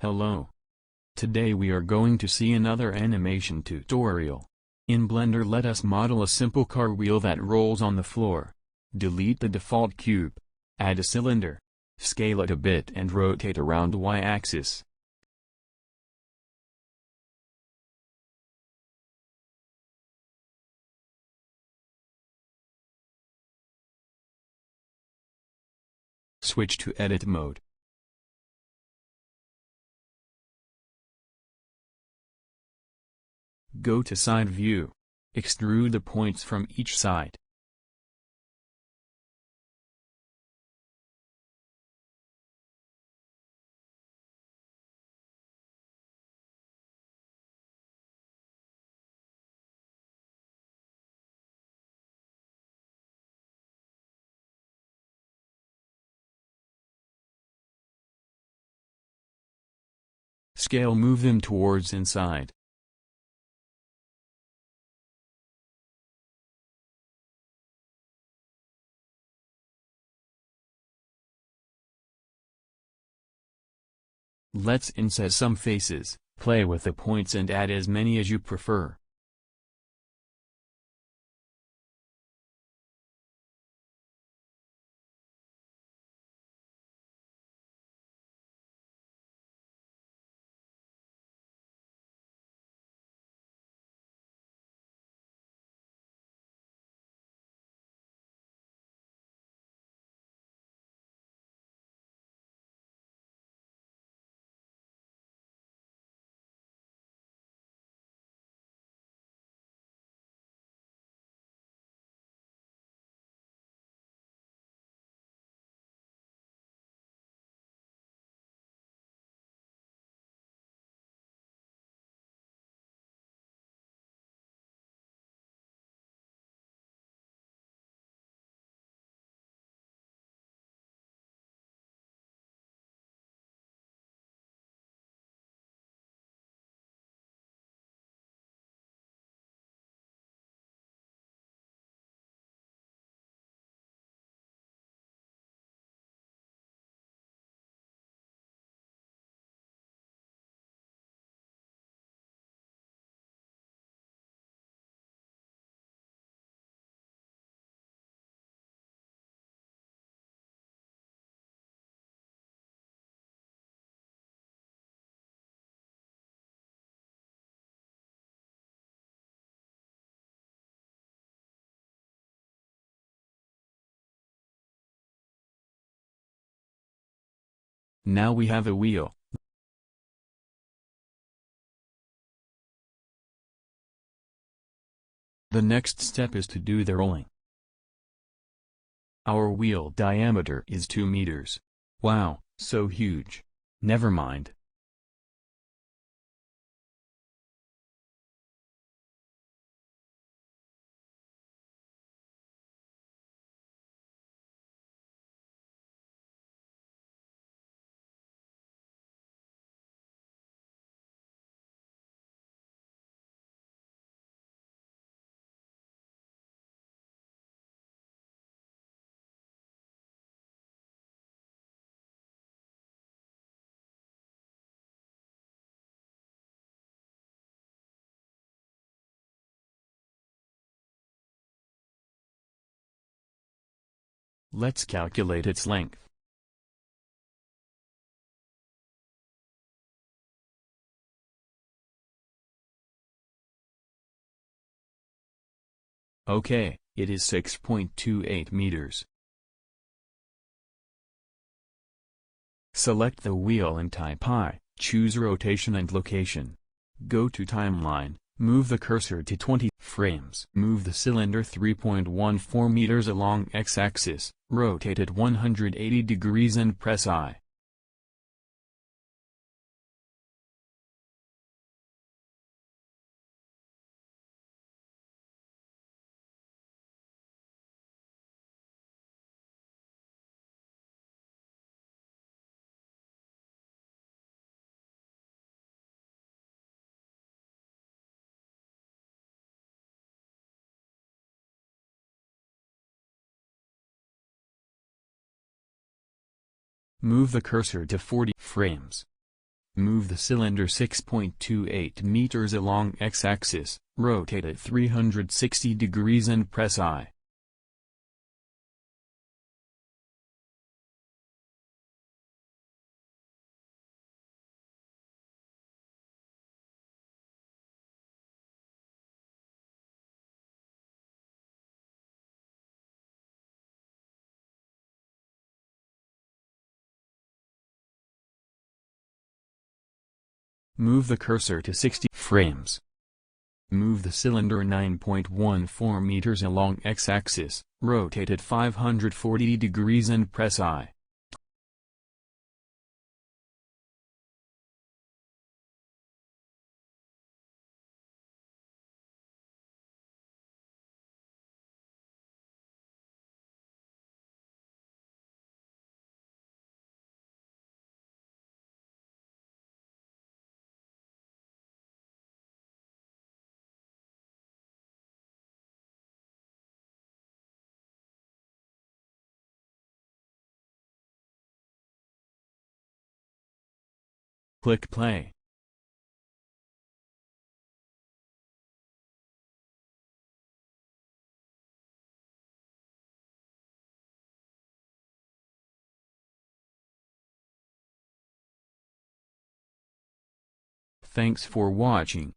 Hello. Today we are going to see another animation tutorial. In Blender, let us model a simple car wheel that rolls on the floor. Delete the default cube. Add a cylinder. Scale it a bit and rotate around the Y-axis. Switch to edit mode. Go to side view. Extrude the points from each side. Scale, move them towards inside. Let's inset some faces, play with the points and add as many as you prefer. Now we have a wheel. The next step is to do the rolling. Our wheel diameter is 2 meters. Wow, so huge. Never mind. Let's calculate its length. Okay, it is 6.28 meters. Select the wheel and type I, choose rotation and location. Go to timeline, move the cursor to 20 frames. Move the cylinder 3.14 meters along x-axis, rotate it 180 degrees and press I. Move the cursor to 40 frames. Move the cylinder 6.28 meters along x-axis, rotate it 360 degrees and press I. Move the cursor to 60 frames. Move the cylinder 9.14 meters along x-axis, rotate it 540 degrees and press I. Click play. Thanks for watching.